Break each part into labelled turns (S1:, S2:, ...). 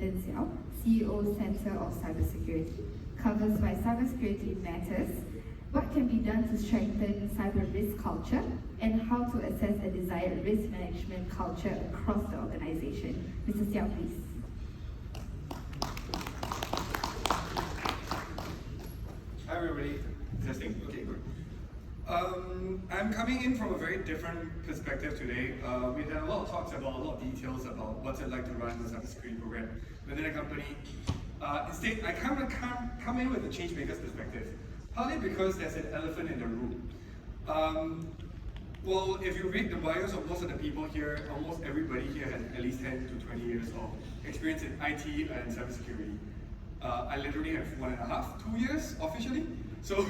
S1: Ethan Seow, CEO, Centre For Cybersecurity, covers why cybersecurity matters, what can be done to strengthen cyber risk culture, and how to assess a desired risk management culture across the organization. Mr. Seow, please.
S2: Hi everybody, testing, okay, good. I'm coming in from a very different perspective today. We had a lot of talks about a lot of details about what's it like to run a cybersecurity program within a company. Instead, I come in with a change maker's perspective, partly because there's an elephant in the room. Well, if you read the bios of most of the people here, almost everybody here has at least 10 to 20 years of experience in IT and cybersecurity. I literally have 1.5, 2 years officially. So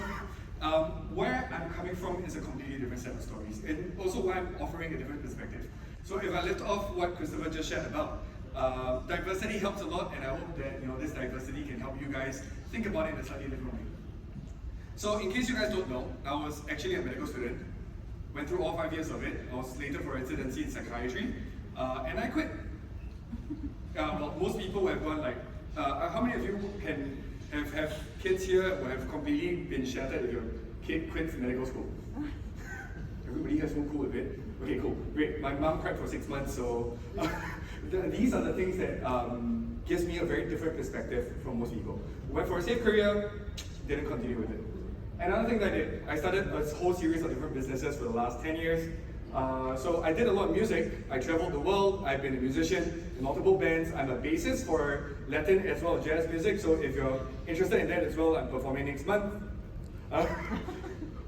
S2: where I'm coming from is a completely different set of stories, and also why I'm offering a different perspective. So if I lift off what Christopher just shared about, diversity helps a lot, and I hope that this diversity can help you guys think about it in a slightly different way. So in case you guys don't know, I was actually a medical student, went through all 5 years of it. I was slated for residency in psychiatry, and I quit. Well, most people have gone like, how many of you can have kids here who have completely been shattered if your kid quits medical school? Everybody has so cool with it. Okay, cool, great. My mom cried for 6 months, so these are the things that gives me a very different perspective from most people. Went for a safe career, didn't continue with it. Another thing that I did, I started a whole series of different businesses for the last 10 years. So I did a lot of music. I traveled the world. I've been a musician in multiple bands. I'm a bassist for Latin as well as jazz music. So if you're interested in that as well, I'm performing next month.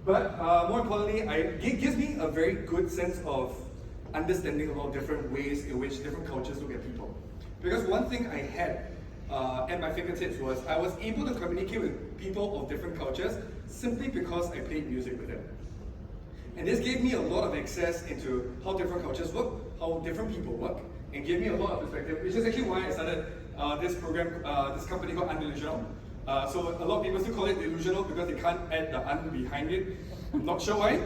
S2: But more importantly, it gives me a very good sense of understanding a lot of different ways in which different cultures look at people. Because one thing I had at my fingertips was I was able to communicate with people of different cultures simply because I played music with them. And this gave me a lot of access into how different cultures work, how different people work, and gave me a lot of perspective, which is actually why I started this program, this company called Undelusional. So a lot of people still call it delusional because they can't add the un behind it. I'm not sure why.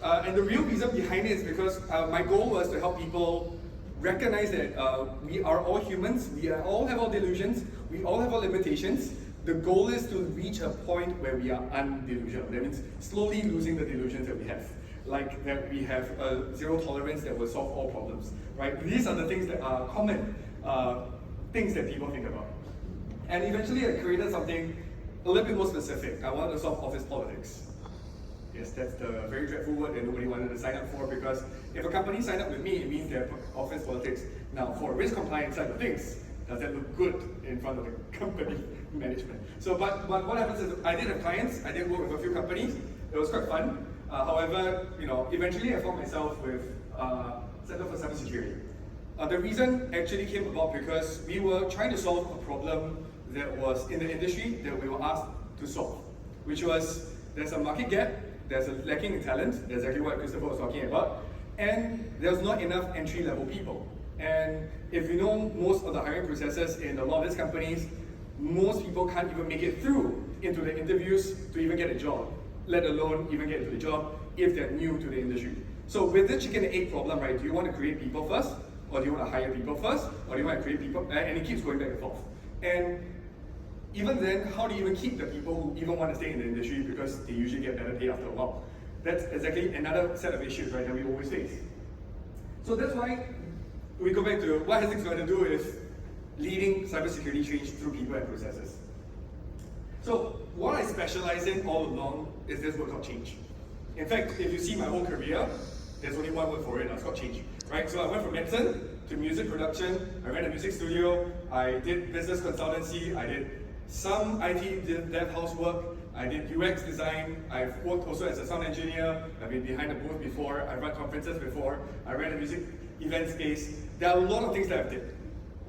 S2: And the real reason behind it is because my goal was to help people recognize that we are all humans, we all have our delusions, we all have our limitations. The goal is to reach a point where we are undelusional. That means slowly losing the delusions that we have. Like that we have zero tolerance that will solve all problems, right? These are the things that are common things that people think about. And eventually I created something a little bit more specific. I wanted to solve office politics. Yes, that's the very dreadful word that nobody wanted to sign up for, because if a company signed up with me, it means they're office politics. Now, for risk compliance side of things, does that look good in front of the company management? So, but what happens is I did have clients, I did work with a few companies, it was quite fun. However, eventually I found myself with Centre For Cybersecurity. The reason actually came about because we were trying to solve a problem that was in the industry that we were asked to solve, which was there's a market gap, there's a lacking in talent, that's exactly what Christopher was talking about, and there's not enough entry-level people. And if you know most of the hiring processes in a lot of these companies, most people can't even make it through into the interviews to even get a job, let alone even get into the job if they're new to the industry. So with the chicken and egg problem, right, do you want to create people first, or do you want to hire people first, or do you want to create people, and it keeps going back and forth. And even then, how do you even keep the people who even want to stay in the industry, because they usually get better pay after a while? That's exactly another set of issues, right, that we always face. So that's why we go back to what Hestic's going to do is leading cybersecurity change through people and processes. So what I specialize in all along is this word called change. In fact, if you see my whole career, there's only one word for it, and it's called change. Right? So I went from medicine to music production, I ran a music studio, I did business consultancy, I did some IT dev housework, I did UX design, I've worked also as a sound engineer, I've been behind the booth before, I've run conferences before, I ran a music event space. There are a lot of things that I've did.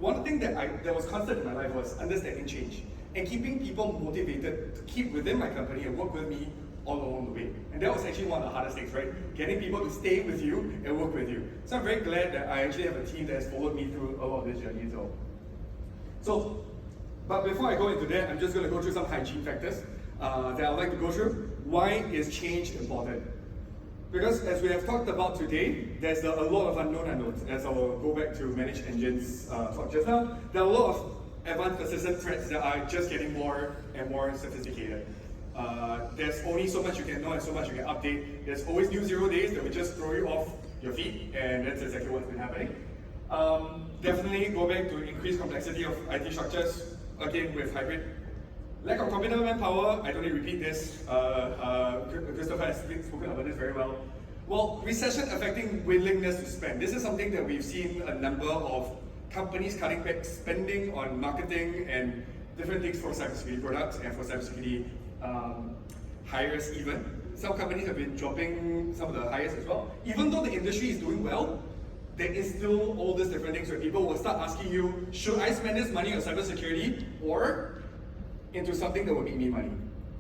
S2: One thing that was constant in my life was understanding change and keeping people motivated to keep within my company and work with me all along the way. And that was actually one of the hardest things, right? Getting people to stay with you and work with you. So I'm very glad that I actually have a team that has followed me through a lot of this journey as well. So, but before I go into that, I'm just going to go through some hygiene factors that I'd like to go through. Why is change important? Because as we have talked about today, there's a lot of unknown unknowns. As I will go back to managed engines talk just now, there are a lot of advanced persistent threats that are just getting more and more sophisticated. There's only so much you can know and so much you can update. There's always new 0 days that will just throw you off your feet, and that's exactly what's been happening. Definitely go back to increased complexity of IT structures, again with hybrid. Lack of competent manpower, I don't need to repeat this. Christopher has spoken about this very well. Well, recession affecting willingness to spend. This is something that we've seen a number of companies cutting back spending on marketing and different things for cybersecurity products and for cybersecurity hires even. Some companies have been dropping some of the hires as well. Even though the industry is doing well, there is still all these different things where people will start asking you, should I spend this money on cybersecurity or into something that will make me money?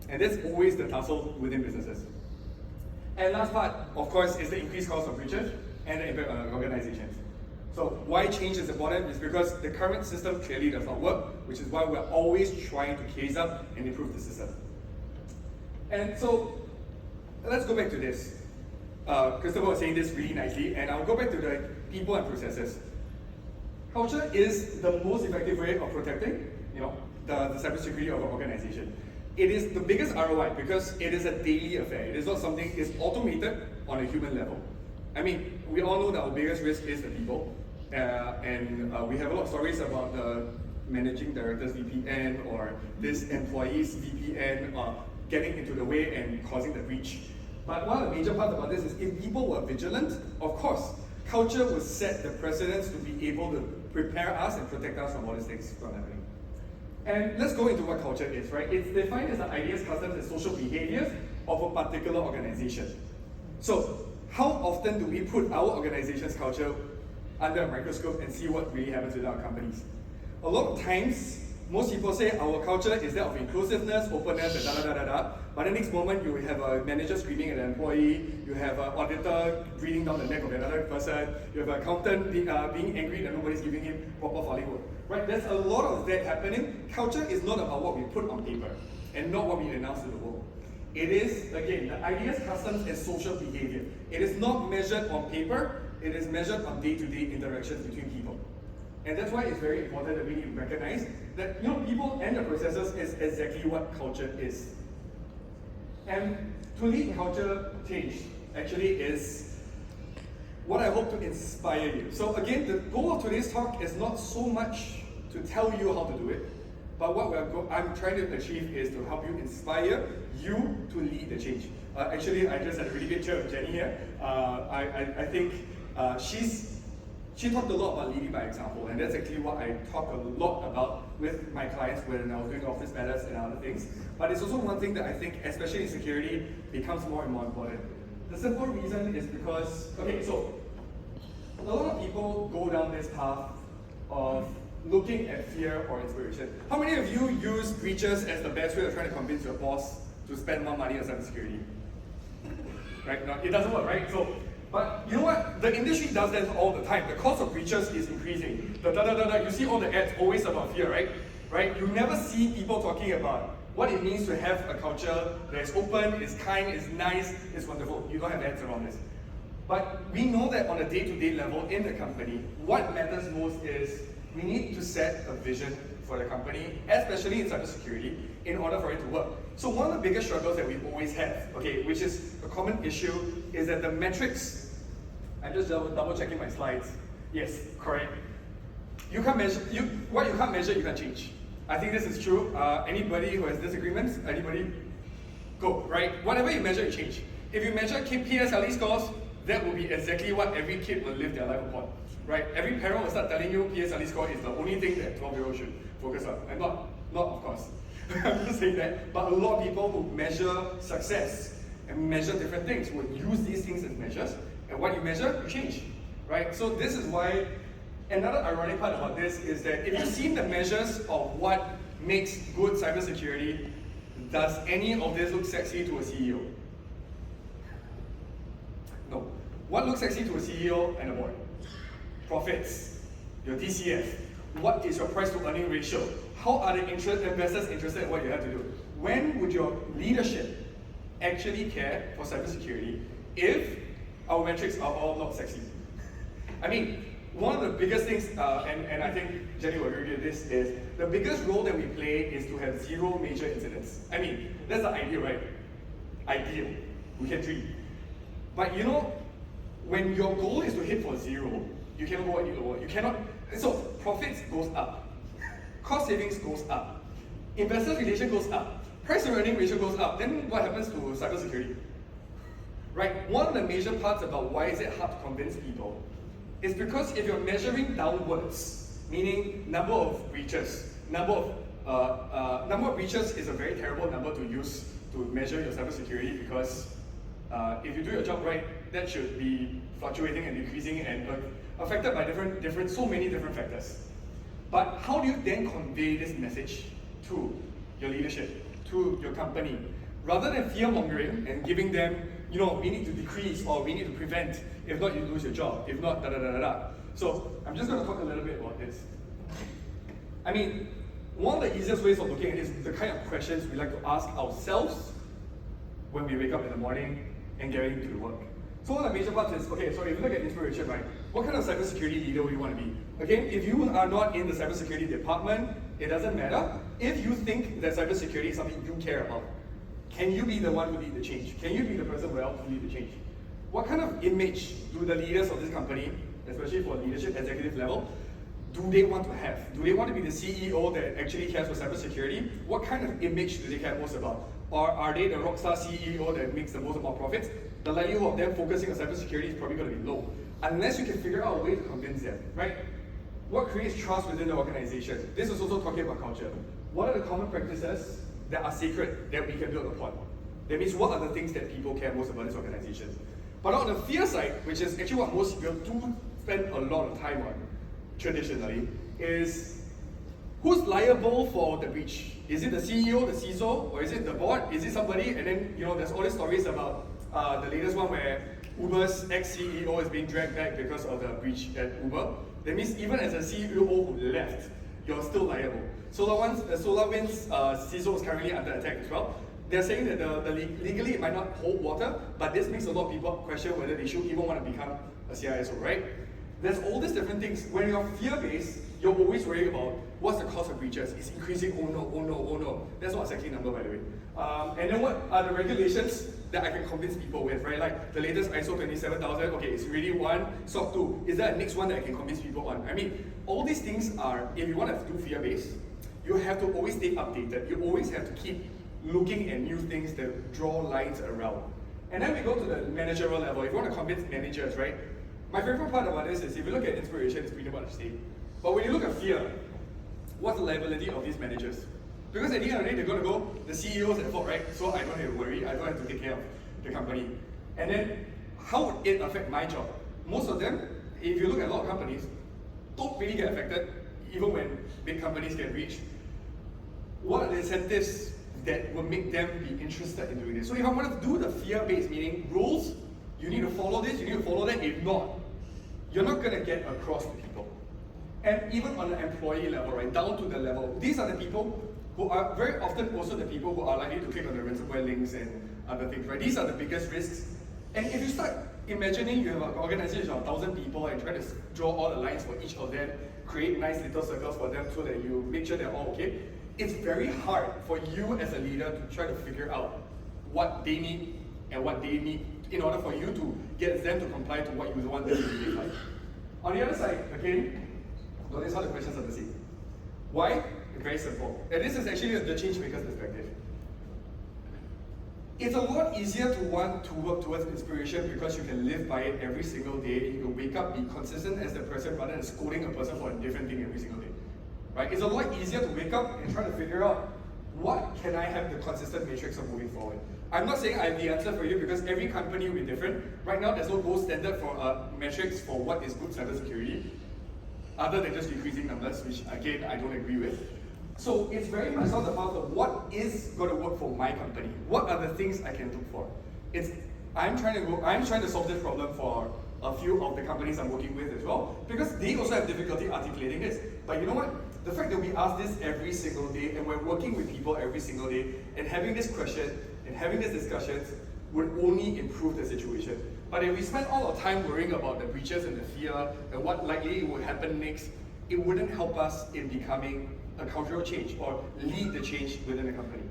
S2: And that's always the tussle within businesses. And last part, of course, is the increased cost of breaches and the impact on organizations. So why change is important is because the current system clearly does not work, which is why we're always trying to case up and improve the system. And so let's go back to this. Christopher was saying this really nicely, and I'll go back to the people and processes. Culture is the most effective way of protecting, the cybersecurity of an organization. It is the biggest ROI because it is a daily affair. It is not something it's automated on a human level. I mean, we all know that our biggest risk is the people, and we have a lot of stories about the managing director's VPN or this employee's VPN getting into the way and causing the breach. But one of the major parts about this is if people were vigilant, of course, culture would set the precedence to be able to prepare us and protect us from all these things from happening. And let's go into what culture is, right? It's defined as the ideas, customs, and social behaviors of a particular organization. So, how often do we put our organization's culture under a microscope and see what really happens with our companies? A lot of times, most people say our culture is that of inclusiveness, openness, and da-da-da-da-da. But the next moment, you have a manager screaming at an employee, you have an auditor breathing down the neck of another person, you have an accountant being angry that nobody's giving him proper filing work. Right? There's a lot of that happening. Culture is not about what we put on paper and not what we announce to the world. It is, again, the ideas, customs, and social behavior. It is not measured on paper, it is measured on day-to-day interactions between people. And that's why it's very important that we need to recognize that people and the processes is exactly what culture is. And to lead culture change actually is what I hope to inspire you. So again, the goal of today's talk is not so much to tell you how to do it, but what I'm trying to achieve is to help you inspire you to lead the change. Actually, I just had a really good chat with Jenny here. I think she talked a lot about leading by example, and that's actually what I talk a lot about with my clients when I was doing office matters and other things. But it's also one thing that I think, especially in security, becomes more and more important. The simple reason is because, so a lot of people go down this path of looking at fear or inspiration. How many of you use breaches as the best way of trying to convince your boss to spend more money on cybersecurity? Right? No, it doesn't work, right? But you know what? The industry does that all the time. The cost of breaches is increasing. You see all the ads always about fear, right? Right? You never see people talking about what it means to have a culture that is open, is kind, is nice, is wonderful. You don't have ads around this. But we know that on a day-to-day level in the company, what matters most is we need to set a vision for the company, especially in cybersecurity, in order for it to work. So one of the biggest struggles that we always have, which is a common issue, is that the metrics, I'm just double checking my slides. Yes, correct. You can't measure, what you can't measure, you can't change. I think this is true. Anybody who has disagreements, anybody? Go, right? Whatever you measure, you change. If you measure PSLE scores, that will be exactly what every kid will live their life upon. Right? Every parent will start telling you PSLE score is the only thing that 12-year-olds should focus on. And not of course. I'm just saying that. But a lot of people who measure success and measure different things will use these things as measures. And what you measure, you change. Right? So this is why another ironic part about this is that if you've seen the measures of what makes good cybersecurity, does any of this look sexy to a CEO? No. What looks sexy to a CEO and a board? Profits, your DCF. What is your price to earning ratio? How are the investors interested in what you have to do? When would your leadership actually care for cybersecurity if our metrics are all not sexy. I mean, one of the biggest things, and I think Jenny will agree with this, is the biggest role that we play is to have 0 major incidents. I mean, that's the ideal, right? Ideal. We can dream. But you know, when your goal is to hit for 0, you cannot go any lower. You cannot. So profits goes up, cost savings goes up, investor relation goes up, price to earning ratio goes up. Then what happens to cybersecurity? Right. One of the major parts about why is it hard to convince people is because if you're measuring downwards, meaning number of breaches, number of breaches is a very terrible number to use to measure your cybersecurity, because if you do your job right, that should be fluctuating and decreasing and affected by so many different factors. But how do you then convey this message to your leadership, to your company, rather than fear mongering and giving them, you know, we need to decrease or we need to prevent, if not you lose your job, if not da da da da da. So I'm just going to talk a little bit about this. I mean, one of the easiest ways of looking at this is the kind of questions we like to ask ourselves when we wake up in the morning and get into the work. So one of the major parts is, okay, so if you look at inspiration, right, what kind of cybersecurity leader would you want to be? Again, if you are not in the cybersecurity department, it doesn't matter. If you think that cybersecurity is something you care about, can you be the one who lead the change? Can you be the person who helps lead the change? What kind of image do the leaders of this company, especially for leadership executive level, do they want to have? Do they want to be the CEO that actually cares for cybersecurity? What kind of image do they care most about? Or are they the rockstar CEO that makes the most amount of profits? The likelihood of them focusing on cybersecurity is probably going to be low, unless you can figure out a way to convince them, right? What creates trust within the organization? This is also talking about culture. What are the common practices that are sacred that we can build upon? That means what are the things that people care most about this organization? But on the fear side, which is actually what most people do spend a lot of time on traditionally, is who's liable for the breach? Is it the CEO, the CISO, or is it the board? Is it somebody? And then, you know, there's all these stories about the latest one where Uber's ex-CEO is being dragged back because of the breach at Uber. That means even as a CEO who left, you're still liable. SolarWinds CISO is currently under attack as well. They're saying that legally it might not hold water, but this makes a lot of people question whether they should even want to become a CISO, right? There's all these different things. When you're fear-based, you're always worried about what's the cost of breaches. It's increasing, oh no, oh no, oh no. That's not a sexy number, by the way. And then what are the regulations that I can convince people with, right? Like the latest ISO 27000, okay, it's really one, SOC 2. Is there a next one that I can convince people on? I mean, all these things are, if you want to do fear-based, you have to always stay updated. You always have to keep looking at new things that draw lines around. And then we go to the managerial level. If you want to convince managers, right? My favorite part about this is if you look at inspiration, it's pretty much the same. But when you look at fear, what's the liability of these managers? Because at the end of the day, they're going to go, the CEO's at fault, right? So I don't have to worry, I don't have to take care of the company. And then, how would it affect my job? Most of them, if you look at a lot of companies, don't really get affected, even when big companies get breached. What are the incentives that will make them be interested in doing this? So if I want to do the fear-based, meaning rules, you need to follow this, you need to follow that. If not, you're not going to get across to people. And even on the employee level, right, down to the level, these are the people who are very often also the people who are likely to click on the ransomware links and other things, right? These are the biggest risks. And if you start imagining you have an organization of 1,000 people and try to draw all the lines for each of them, create nice little circles for them so that you make sure they're all okay, it's very hard for you as a leader to try to figure out what they need and what they need in order for you to get them to comply to what you want them to be like. On the other side, again, notice how the questions are the same. Why? Very simple. And this is actually the change maker's perspective. It's a lot easier to want to work towards inspiration because you can live by it every single day. You can wake up, be consistent as the person rather than scolding a person for a different thing every single day. Right? It's a lot easier to wake up and try to figure out what can I have the consistent matrix of moving forward. I'm not saying I have the answer for you because every company will be different. Right now, there's no gold standard for metrics for what is good cybersecurity, other than just decreasing numbers, which again, I don't agree with. So it's very much on the path of what is going to work for my company. What are the things I can look for? I'm trying to solve this problem for a few of the companies I'm working with as well, because they also have difficulty articulating this. But you know what? The fact that we ask this every single day and we're working with people every single day and having this question and having these discussions would only improve the situation. But if we spend all our time worrying about the breaches and the fear and what likely would happen next, it wouldn't help us in becoming a cultural change or lead the change within the company.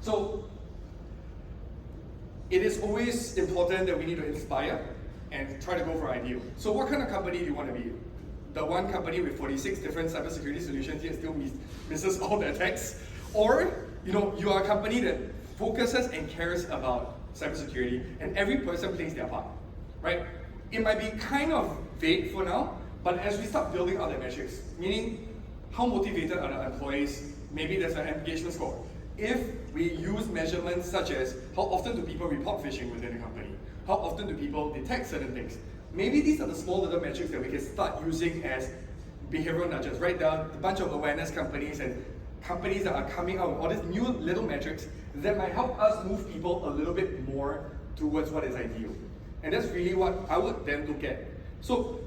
S2: So it is always important that we need to inspire and try to go for ideal. So what kind of company do you want to be? The one company with 46 different cybersecurity solutions yet still misses all the attacks? Or you are a company that focuses and cares about cybersecurity and every person plays their part, right? It might be kind of vague for now, but as we start building out the metrics, meaning how motivated are the employees, maybe there's an engagement score. If we use measurements such as how often do people report phishing within the company, how often do people detect certain things, maybe these are the small little metrics that we can start using as behavioral nudges, right? There are a bunch of awareness companies and companies that are coming out with all these new little metrics that might help us move people a little bit more towards what is ideal. And that's really what I would then look at. So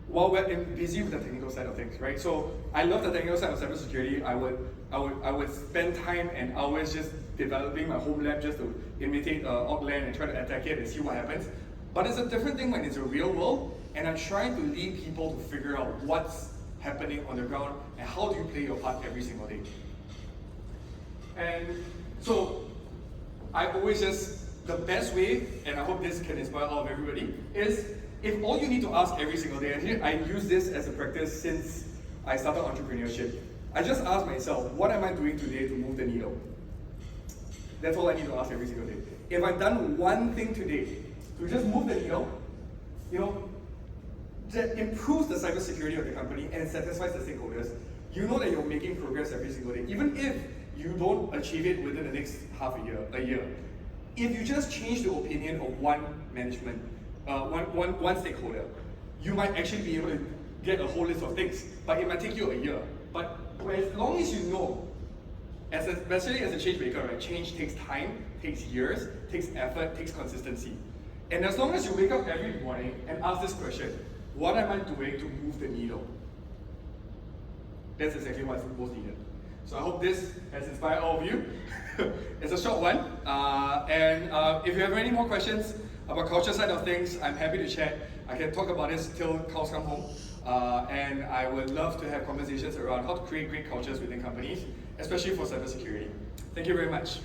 S2: while we're busy with the technical side of things, right? So I love the technical side of cybersecurity. I would spend time and hours just developing my home lab just to imitate Outland and try to attack it and see what happens. But it's a different thing when it's a real world, and I'm trying to lead people to figure out what's happening on the ground and how do you play your part every single day. And so I always the best way, and I hope this can inspire all of everybody, is if all you need to ask every single day, and here I use this as a practice since I started entrepreneurship, I just ask myself, what am I doing today to move the needle? That's all I need to ask every single day. If I've done one thing today to just move the needle, that improves the cybersecurity of the company and satisfies the stakeholders, you know that you're making progress every single day, even if you don't achieve it within the next a year. If you just change the opinion of one management, one stakeholder, you might actually be able to get a whole list of things, but it might take you a year. But as long as you know, especially as a change maker, right, change takes time, takes years, takes effort, takes consistency. And as long as you wake up every morning and ask this question, what am I doing to move the needle? That's exactly what's most needed. So I hope this has inspired all of you. It's a short one. And if you have any more questions about culture side of things, I'm happy to chat. I can talk about this till cows come home. And I would love to have conversations around how to create great cultures within companies, especially for cybersecurity. Thank you very much.